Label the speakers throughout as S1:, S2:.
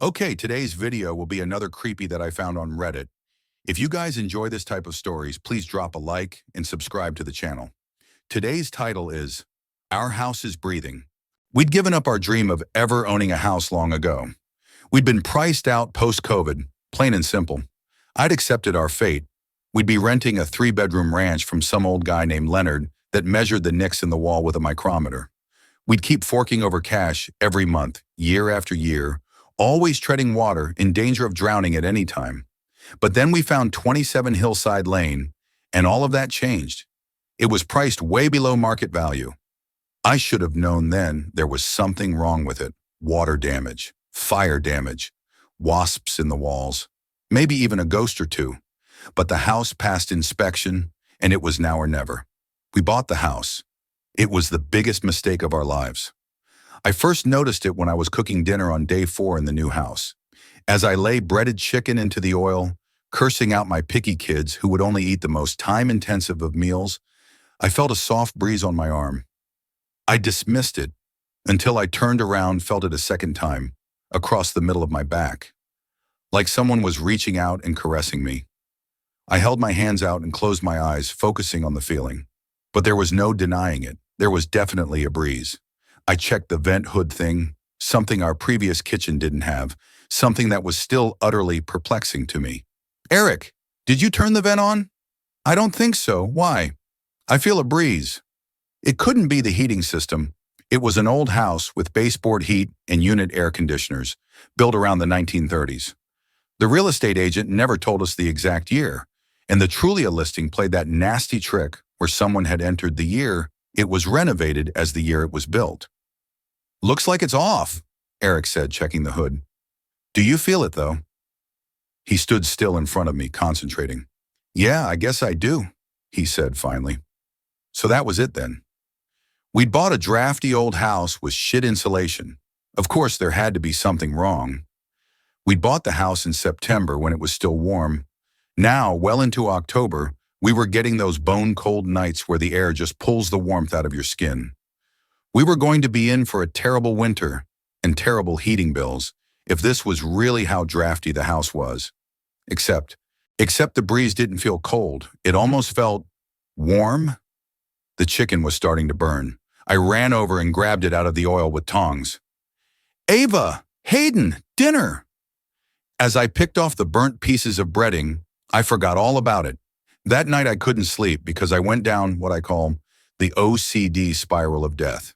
S1: Okay, today's video will be another creepy that I found on Reddit. If you guys enjoy this type of stories, please drop a like and subscribe to the channel. Today's title is, Our House is Breathing. We'd given up our dream of ever owning a house long ago. We'd been priced out post-COVID, plain and simple. I'd accepted our fate. We'd be renting a 3-bedroom ranch from some old guy named Leonard that measured the nicks in the wall with a micrometer. We'd keep forking over cash every month, year after year, always treading water, in danger of drowning at any time. But then we found 27 Hillside Lane, and all of that changed. It was priced way below market value. I should have known then there was something wrong with it. Water damage, fire damage, wasps in the walls, maybe even a ghost or two. But the house passed inspection, and it was now or never. We bought the house. It was the biggest mistake of our lives. I first noticed it when I was cooking dinner on day 4 in the new house. As I lay breaded chicken into the oil, cursing out my picky kids who would only eat the most time-intensive of meals, I felt a soft breeze on my arm. I dismissed it until I turned around, felt it a second time, across the middle of my back, like someone was reaching out and caressing me. I held my hands out and closed my eyes, focusing on the feeling. But there was no denying it. There was definitely a breeze. I checked the vent hood thing, something our previous kitchen didn't have, something that was still utterly perplexing to me. Eric, did you turn the vent on? I don't think so. Why? I feel a breeze. It couldn't be the heating system. It was an old house with baseboard heat and unit air conditioners, built around the 1930s. The real estate agent never told us the exact year, and the Trulia listing played that nasty trick where someone had entered the year it was renovated as the year it was built. Looks like it's off, Eric said, checking the hood. Do you feel it, though? He stood still in front of me, concentrating. Yeah, I guess I do, he said finally. So that was it then. We'd bought a drafty old house with shit insulation. Of course, there had to be something wrong. We'd bought the house in September when it was still warm. Now, well into October, we were getting those bone-cold nights where the air just pulls the warmth out of your skin. We were going to be in for a terrible winter and terrible heating bills if this was really how drafty the house was. Except the breeze didn't feel cold. It almost felt warm. The chicken was starting to burn. I ran over and grabbed it out of the oil with tongs. Ava! Hayden! Dinner! As I picked off the burnt pieces of breading, I forgot all about it. That night I couldn't sleep because I went down what I call the OCD spiral of death.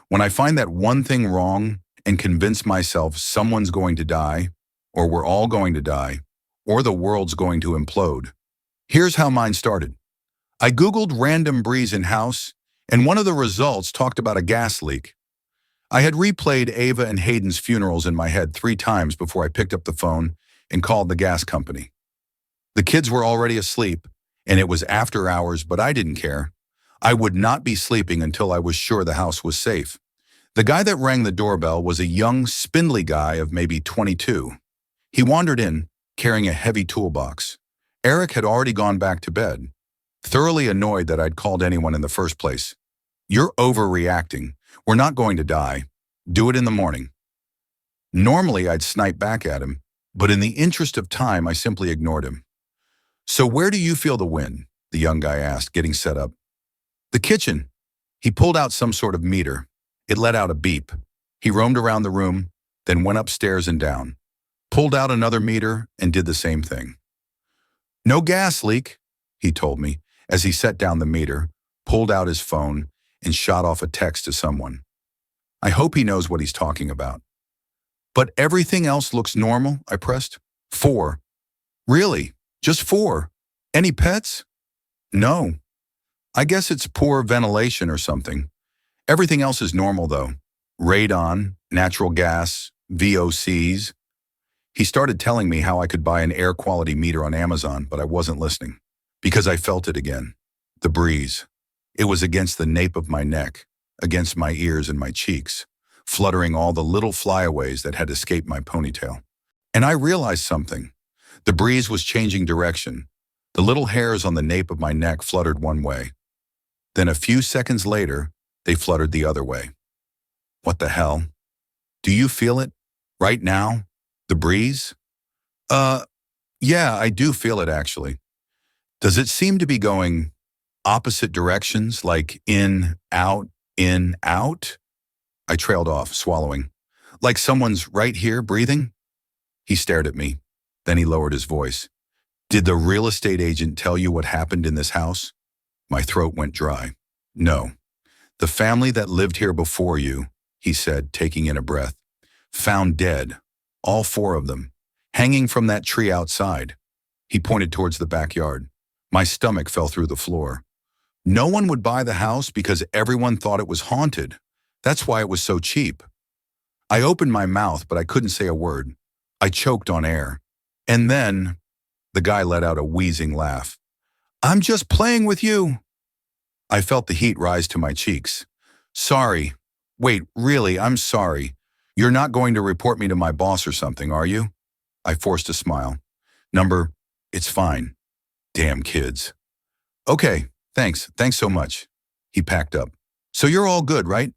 S1: When I find that one thing wrong and convince myself someone's going to die, or we're all going to die, or the world's going to implode. Here's how mine started. I Googled random breeze in house, and one of the results talked about a gas leak. I had replayed Ava and Hayden's funerals in my head 3 times before I picked up the phone and called the gas company. The kids were already asleep, and it was after hours, but I didn't care. I would not be sleeping until I was sure the house was safe. The guy that rang the doorbell was a young, spindly guy of maybe 22. He wandered in, carrying a heavy toolbox. Eric had already gone back to bed, thoroughly annoyed that I'd called anyone in the first place. You're overreacting. We're not going to die. Do it in the morning. Normally, I'd snipe back at him, but in the interest of time, I simply ignored him. So where do you feel the wind? The young guy asked, getting set up. The kitchen. He pulled out some sort of meter. It let out a beep. He roamed around the room, then went upstairs and down, pulled out another meter and did the same thing. No gas leak, he told me, as he set down the meter, pulled out his phone, and shot off a text to someone. I hope he knows what he's talking about. But everything else looks normal, I pressed. 4. Really? Just 4? Any pets? No. I guess it's poor ventilation or something. Everything else is normal, though. Radon, natural gas, VOCs. He started telling me how I could buy an air quality meter on Amazon, but I wasn't listening. Because I felt it again. The breeze. It was against the nape of my neck, against my ears and my cheeks, fluttering all the little flyaways that had escaped my ponytail. And I realized something. The breeze was changing direction. The little hairs on the nape of my neck fluttered one way. Then a few seconds later, they fluttered the other way. What the hell? Do you feel it? Right now? The breeze? Uh, yeah, I do feel it actually. Does it seem to be going opposite directions, like in, out, in, out? I trailed off, swallowing. Like someone's right here breathing? He stared at me. Then he lowered his voice. Did the real estate agent tell you what happened in this house? My throat went dry. No. The family that lived here before you, he said, taking in a breath, found dead, all four of them, hanging from that tree outside. He pointed towards the backyard. My stomach fell through the floor. No one would buy the house because everyone thought it was haunted. That's why it was so cheap. I opened my mouth, but I couldn't say a word. I choked on air. And then, the guy let out a wheezing laugh. I'm just playing with you. I felt the heat rise to my cheeks. Sorry. Wait, really, I'm sorry. You're not going to report me to my boss or something, are you? I forced a smile. Number, it's fine. Damn kids. Okay, thanks. Thanks so much. He packed up. So you're all good, right?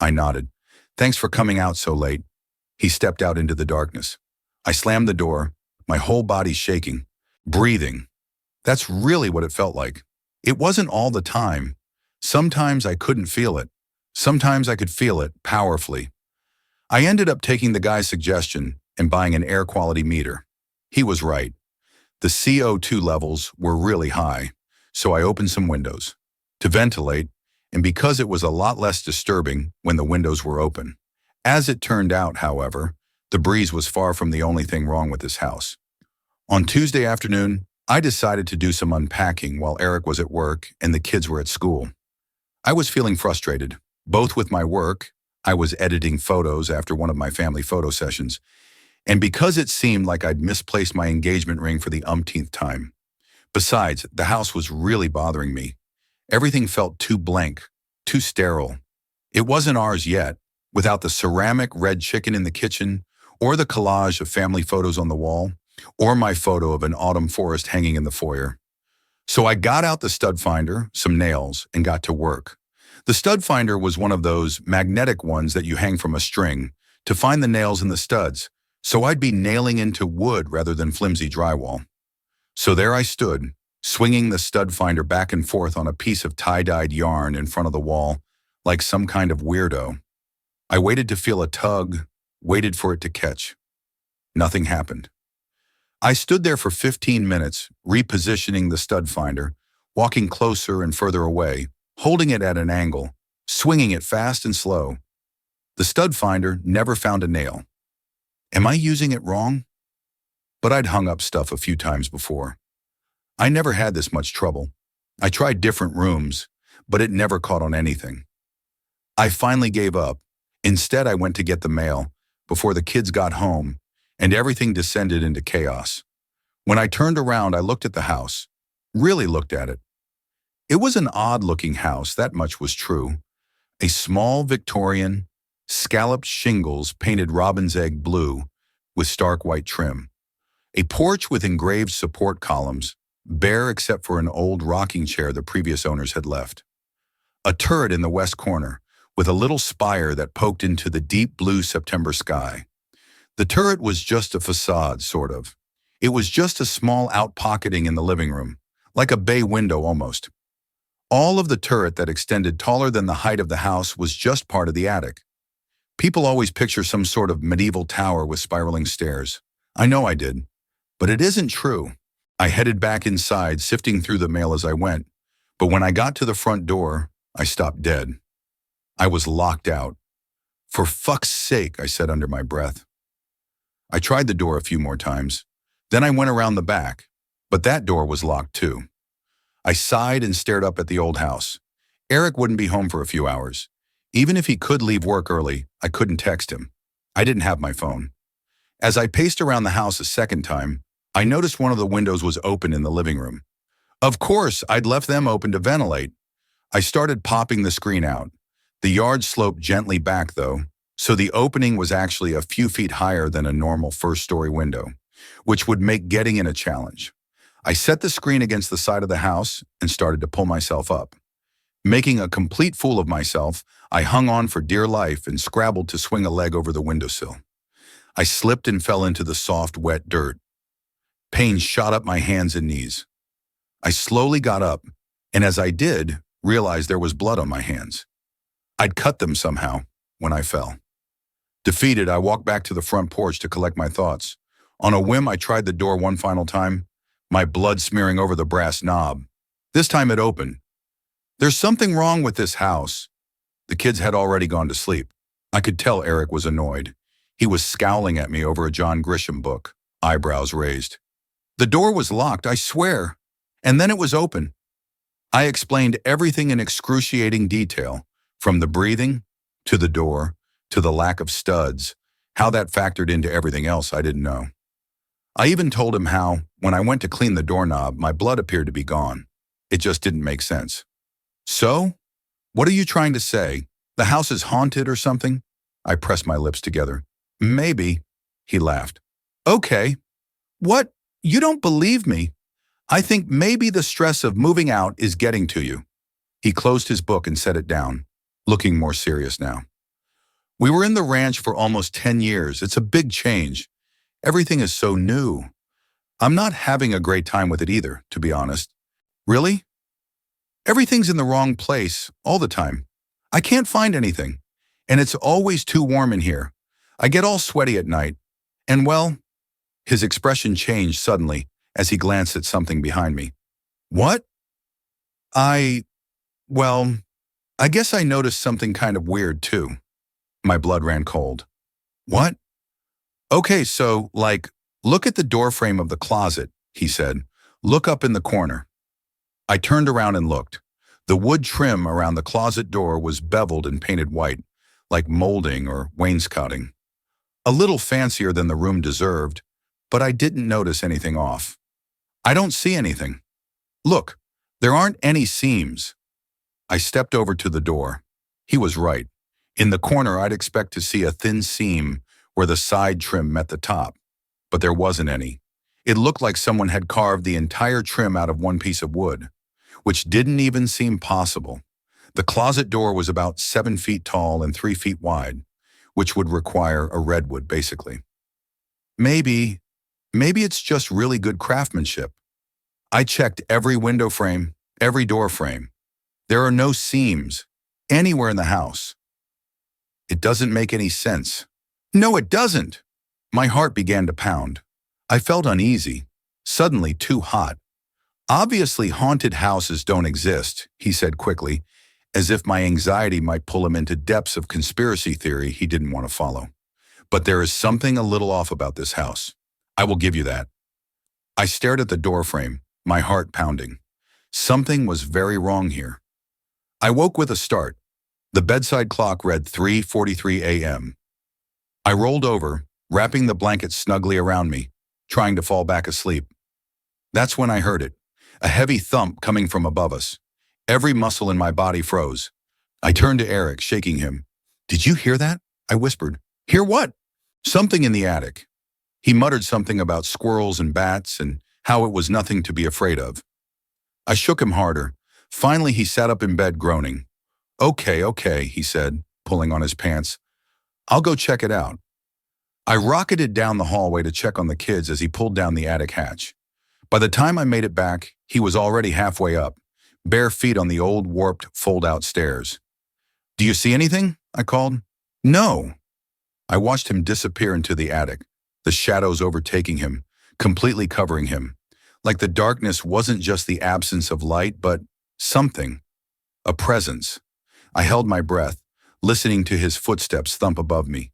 S1: I nodded. Thanks for coming out so late. He stepped out into the darkness. I slammed the door, my whole body shaking, breathing. That's really what it felt like. It wasn't all the time. Sometimes I couldn't feel it. Sometimes I could feel it powerfully. I ended up taking the guy's suggestion and buying an air quality meter. He was right. The CO2 levels were really high, so I opened some windows to ventilate, and because it was a lot less disturbing when the windows were open. As it turned out, however, the breeze was far from the only thing wrong with this house. On Tuesday afternoon, I decided to do some unpacking while Eric was at work and the kids were at school. I was feeling frustrated, both with my work. I was editing photos after one of my family photo sessions, and because it seemed like I'd misplaced my engagement ring for the umpteenth time. Besides, the house was really bothering me. Everything felt too blank, too sterile. It wasn't ours yet, without the ceramic red chicken in the kitchen, or the collage of family photos on the wall, or my photo of an autumn forest hanging in the foyer. So I got out the stud finder, some nails, and got to work. The stud finder was one of those magnetic ones that you hang from a string to find the nails in the studs, so I'd be nailing into wood rather than flimsy drywall. So there I stood, swinging the stud finder back and forth on a piece of tie-dyed yarn in front of the wall, like some kind of weirdo. I waited to feel a tug, waited for it to catch. Nothing happened. I stood there for 15 minutes, repositioning the stud finder, walking closer and further away, holding it at an angle, swinging it fast and slow. The stud finder never found a nail. Am I using it wrong? But I'd hung up stuff a few times before. I never had this much trouble. I tried different rooms, but it never caught on anything. I finally gave up. Instead, I went to get the mail before the kids got home, and everything descended into chaos. When I turned around, I looked at the house, really looked at it. It was an odd-looking house, that much was true. A small Victorian, scalloped shingles painted robin's egg blue with stark white trim. A porch with engraved support columns, bare except for an old rocking chair the previous owners had left. A turret in the west corner, with a little spire that poked into the deep blue September sky. The turret was just a facade, sort of. It was just a small outpocketing in the living room, like a bay window almost. All of the turret that extended taller than the height of the house was just part of the attic. People always picture some sort of medieval tower with spiraling stairs. I know I did, but it isn't true. I headed back inside, sifting through the mail as I went, but when I got to the front door, I stopped dead. I was locked out. For fuck's sake, I said under my breath. I tried the door a few more times. Then I went around the back, but that door was locked too. I sighed and stared up at the old house. Eric wouldn't be home for a few hours. Even if he could leave work early, I couldn't text him. I didn't have my phone. As I paced around the house a second time, I noticed one of the windows was open in the living room. Of course, I'd left them open to ventilate. I started popping the screen out. The yard sloped gently back, though, so the opening was actually a few feet higher than a normal first-story window, which would make getting in a challenge. I set the screen against the side of the house and started to pull myself up. Making a complete fool of myself, I hung on for dear life and scrabbled to swing a leg over the windowsill. I slipped and fell into the soft, wet dirt. Pain shot up my hands and knees. I slowly got up, and as I did, realized there was blood on my hands. I'd cut them somehow when I fell. Defeated, I walked back to the front porch to collect my thoughts. On a whim, I tried the door one final time, my blood smearing over the brass knob. This time it opened. There's something wrong with this house. The kids had already gone to sleep. I could tell Eric was annoyed. He was scowling at me over a John Grisham book, eyebrows raised. The door was locked, I swear. And then it was open. I explained everything in excruciating detail, from the breathing, to the door, to the lack of studs, how that factored into everything else I didn't know. I even told him how, when I went to clean the doorknob, my blood appeared to be gone. It just didn't make sense. So? What are you trying to say? The house is haunted or something? I pressed my lips together. Maybe, he laughed. Okay. What? You don't believe me? I think maybe the stress of moving out is getting to you. He closed his book and set it down, looking more serious now. We were in the ranch for almost 10 years. It's a big change. Everything is so new. I'm not having a great time with it either, to be honest. Really? Everything's in the wrong place all the time. I can't find anything. And it's always too warm in here. I get all sweaty at night. And well, his expression changed suddenly as he glanced at something behind me. What? Well, I guess I noticed something kind of weird too. My blood ran cold. What? Okay, so, look at the doorframe of the closet, he said. Look up in the corner. I turned around and looked. The wood trim around the closet door was beveled and painted white, like molding or wainscoting. A little fancier than the room deserved, but I didn't notice anything off. I don't see anything. Look, there aren't any seams. I stepped over to the door. He was right. In the corner, I'd expect to see a thin seam where the side trim met the top, but there wasn't any. It looked like someone had carved the entire trim out of one piece of wood, which didn't even seem possible. The closet door was about 7 feet tall and 3 feet wide, which would require a redwood, basically. Maybe it's just really good craftsmanship. I checked every window frame, every door frame. There are no seams anywhere in the house. It doesn't make any sense. No, it doesn't. My heart began to pound. I felt uneasy, suddenly too hot. Obviously, haunted houses don't exist, he said quickly, as if my anxiety might pull him into depths of conspiracy theory he didn't want to follow. But there is something a little off about this house. I will give you that. I stared at the doorframe, my heart pounding. Something was very wrong here. I woke with a start. The bedside clock read 3:43 a.m. I rolled over, wrapping the blanket snugly around me, trying to fall back asleep. That's when I heard it, a heavy thump coming from above us. Every muscle in my body froze. I turned to Eric, shaking him. Did you hear that? I whispered. Hear what? Something in the attic. He muttered something about squirrels and bats and how it was nothing to be afraid of. I shook him harder. Finally, he sat up in bed, groaning. Okay, he said, pulling on his pants. I'll go check it out. I rocketed down the hallway to check on the kids as he pulled down the attic hatch. By the time I made it back, he was already halfway up, bare feet on the old warped fold-out stairs. Do you see anything? I called. No. I watched him disappear into the attic, the shadows overtaking him, completely covering him. Like the darkness wasn't just the absence of light, but something, a presence. I held my breath, listening to his footsteps thump above me.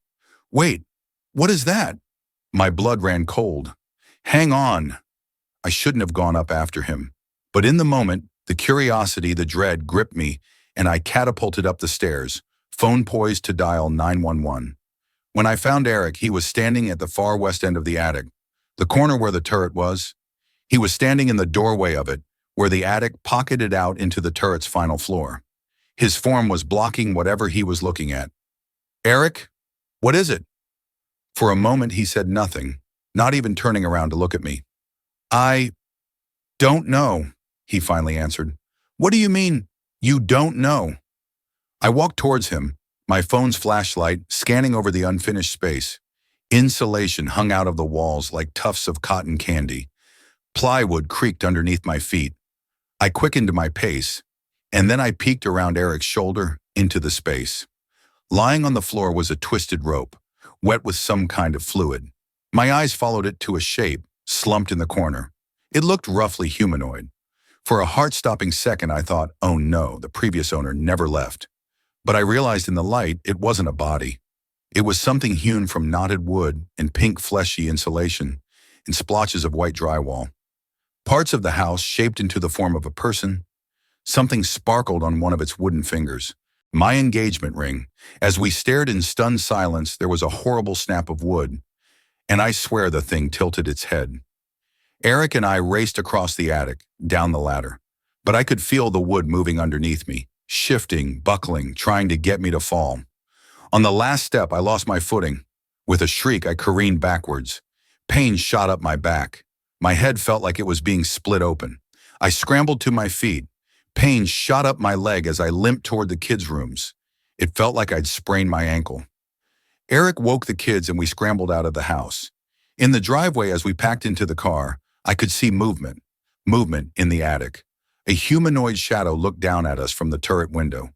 S1: Wait, what is that? My blood ran cold. Hang on. I shouldn't have gone up after him. But in the moment, the curiosity, the dread gripped me, and I catapulted up the stairs, phone poised to dial 911. When I found Eric, he was standing at the far west end of the attic, the corner where the turret was. He was standing in the doorway of it, where the attic pocketed out into the turret's final floor. His form was blocking whatever he was looking at. Eric, what is it? For a moment, he said nothing, not even turning around to look at me. I don't know, he finally answered. What do you mean, you don't know? I walked towards him, my phone's flashlight scanning over the unfinished space. Insulation hung out of the walls like tufts of cotton candy. Plywood creaked underneath my feet. I quickened my pace, and then I peeked around Eric's shoulder into the space. Lying on the floor was a twisted rope, wet with some kind of fluid. My eyes followed it to a shape, slumped in the corner. It looked roughly humanoid. For a heart-stopping second, I thought, oh no, the previous owner never left. But I realized in the light, it wasn't a body. It was something hewn from knotted wood and pink fleshy insulation and splotches of white drywall. Parts of the house shaped into the form of a person. Something sparkled on one of its wooden fingers. My engagement ring. As we stared in stunned silence, there was a horrible snap of wood, and I swear the thing tilted its head. Eric and I raced across the attic, down the ladder. But I could feel the wood moving underneath me, shifting, buckling, trying to get me to fall. On the last step, I lost my footing. With a shriek, I careened backwards. Pain shot up my back. My head felt like it was being split open. I scrambled to my feet. Pain shot up my leg as I limped toward the kids' rooms. It felt like I'd sprained my ankle. Eric woke the kids and we scrambled out of the house. In the driveway, as we packed into the car, I could see movement in the attic. A humanoid shadow looked down at us from the turret window.